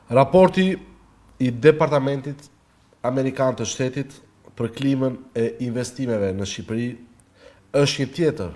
Raporti i Departamentit Amerikan të Shtetit për klimën e investimeve në Shqipëri është një tjetër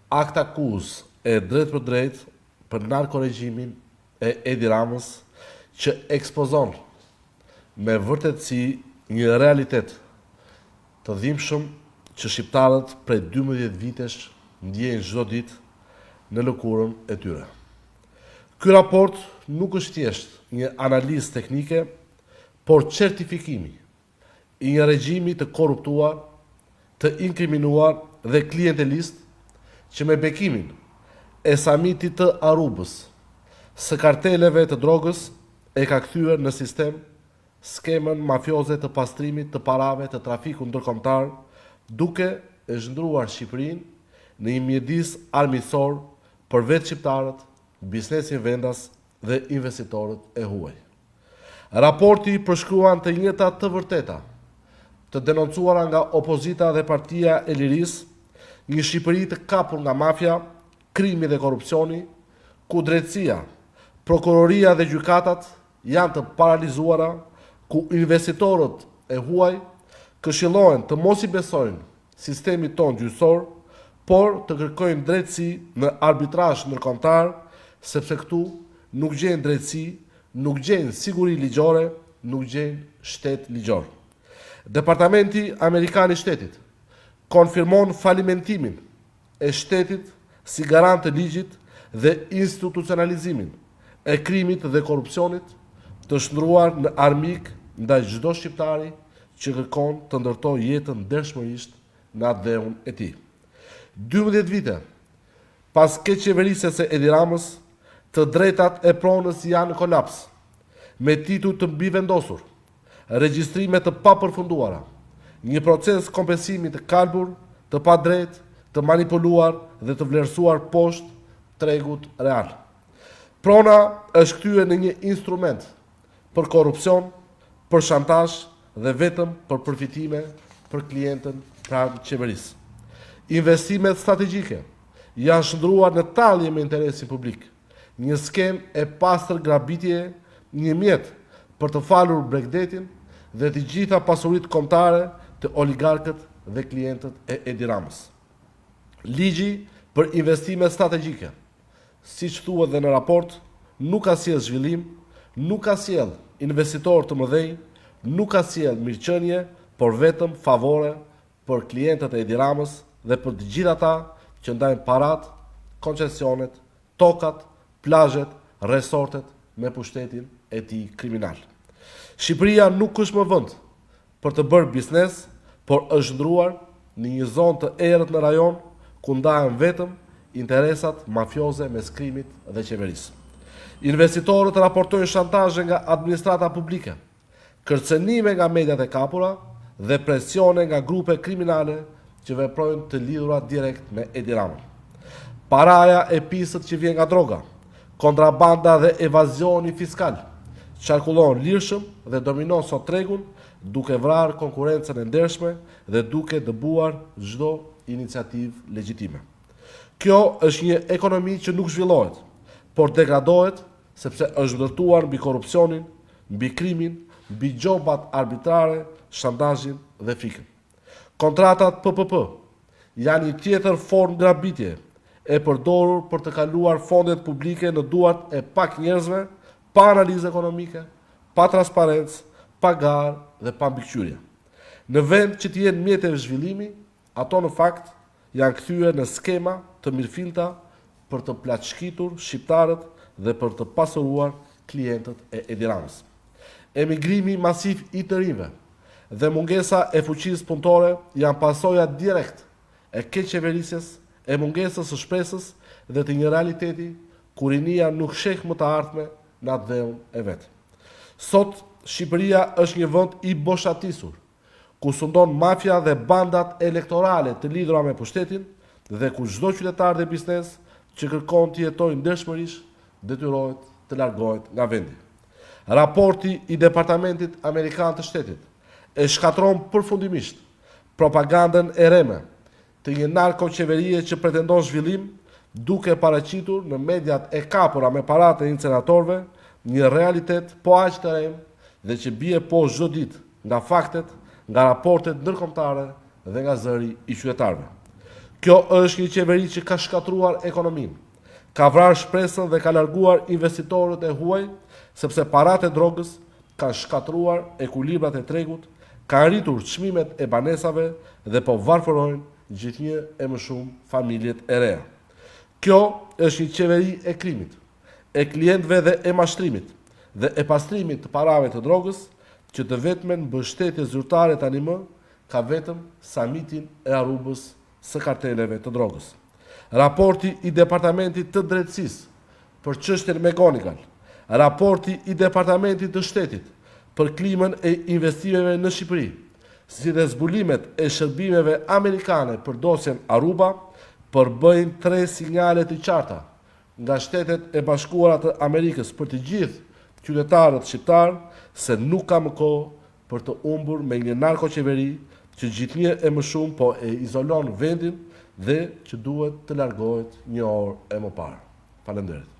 akt akuzë e drejt për drejt për narkoregjimin e Edi Ramës që ekspozon me vërtetësi një realitet të dhimbshëm që shqiptarët prej 12 vitesh ndjejnë çdo ditë në lëkurën e tyre. Ky raport nuk është thjesht një analizë teknike, por certifikimi i një regjimi të korruptuar, të inkriminuar dhe klientelist që me bekimin e samitit të Arubës, së karteleve të drogës e ka kthyer në sistem skemën mafioze të pastrimit të parave të trafikut ndërkombëtar, duke e zhndruar Shqipërinë në një mjedis armiqësor për vetë shqiptarët, biznesin vendas dhe investitorët e huaj. Raporti përshkruan të njëjtat të vërteta, të denoncuara nga opozita dhe Partia e Lirisë, një Shqipëri të kapur nga mafia, krimi dhe korrupsioni, ku drejtësia, prokuroria dhe gjykatat janë të paralizuara, ku investitorët e huaj këshillohen të mos i besojnë sistemit ton gjyqësor, por të kërkojnë drejtësi në arbitrazh ndërkombëtar, sepse këtu nuk gjejnë drejtësi, nuk gjejnë siguri ligjore, nuk gjejnë shtet ligjor. Departamenti Amerikan i Shtetit konfirmon falimentimin e shtetit si garant të ligjit dhe institucionalizimin e krimit dhe korrupsionit, të shndruar në armik ndaj çdo shqiptari që kërkon të ndërtojë jetën ndershmërisht në atë dheun e tij. 12 vite pas keqeverisjes së Edi Ramës, të drejtat e pronës janë në kolaps, me titull të mbivendosur, regjistrime të papërfunduara, një proces kompensimi të kalbur, të padrejt, të manipuluar dhe të vlerësuar poshtë tregut real. Prona është kthyer në një instrument për korrupsion, për shantazh dhe vetëm për përfitime për klientën pranë qeverisë. Investimet strategjike janë shndruar në tallje me interesin publik, një skem e pastër grabitje, një mjet për të falur Bregdetin dhe të gjitha pasuritë kombëtare të oligarkët dhe klientët e Edi Ramës. Ligji për investime strategjike, siç thuhet dhe në raport, nuk ka sjell zhvillim, nuk ka sjell investitorë të mëdhenj, nuk ka sjell mirëqenie, por vetëm favore për klientët e Edi Ramës dhe për të gjithë ata që ndajnë parat, koncesionet, tokat, plazhet, resortet me pushtetin e tij kriminal. Shqipëria nuk është më vend për të bërë biznes, por është ndruar në një zonë të errët në rajon ku ndahen vetëm interesat mafioze mes krimit dhe qeverisë. Investitorët raportojnë shantazhe nga administrata publike, kërcënime nga mediat e kapura dhe presione nga grupe kriminale që veprojnë të lidhura direkt me Edi Ramën. Paraja e pisët që vjen nga droga, kontrabanda dhe evazioni fiskal, qarkullon lirshëm dhe dominon sot tregun, duke vrarë konkurrencën e ndershme dhe duke dëbuar çdo iniciativë legjitime. Kjo është një ekonomi që nuk zhvillohet, por degradohet sepse është ndërtuar mbi korrupsionin, mbi krimin, mbi gjobat arbitrare, shantazhin dhe frikën. Kontratat PPP janë një tjetër formë grabitje e përdorur për të kaluar fondet publike në duart e pak njerëzve, pa analizë ekonomike, pa transparencë, pa garë dhe pa mbikëqyrje. Në vend që të jenë mjete zhvillimi, ato në fakt janë kthyer në skema të mirëfillta për të plaçkitur shqiptarët dhe për të pasuruar klientët e Edi Ramës. Emigrimi masiv i të rinjve dhe mungesa e fuqisë punëtore janë pasoja direkt e keqeverisjes, e mungesës së shpresës dhe të një realiteti ku rinia nuk sheh më të ardhme në atë dheun e vet. Sot Shqipëria është një vend i boshatisur, ku sundon mafia dhe bandat elektorale të lidhura me pushtetin dhe ku çdo qytetar dhe biznes që kërkon të jetojë ndershmërisht detyrohet të largohet nga vendi. Raporti i Departamentit Amerikan të Shtetit e shkatron përfundimisht propagandën e reme të një narkoqeverie që pretendon zhvillim, duke paraqitur në mediat e kapura me paratë e incenatorëve një realitet po aq të rem dhe që bie poshtë çdo ditë nga faktet, nga raportet ndërkombëtare dhe nga zëri i qytetarëve. Kjo është një qeveri që ka shkatruar ekonominë, ka vrarë shpresën dhe ka larguar investitorët e huaj, sepse paratë e drogës kanë shkatruar ekuilibrat e tregut, kanë rritur çmimet e banesave dhe po varfërojnë gjithnjë e më shumë familjet e reja. Kjo është një qeveri e krimit, e klientëve dhe e mashtrimit dhe e pastrimit të parave të drogës, që të vetmen mbështetje zyrtare tani më ka vetëm samitin e arrubës së karteleve të drogës. Raporti i Departamentit të Drejtësisë për çështjen Megonigal, raporti i Departamentit të Shtetit për klimën e investimeve në Shqipëri, si dhe zbulimet e shërbimeve amerikane për dosjen Aruba, përbëjnë 3 sinjale të qarta nga Shtetet e Bashkuara të Amerikës për të gjithë qytetarët shqiptar se nuk ka më kohë për të humbur me një narkoqeveri që gjithnjë e më shumë po e izolon vendin dhe që duhet të largohet një orë e më parë. Faleminderit.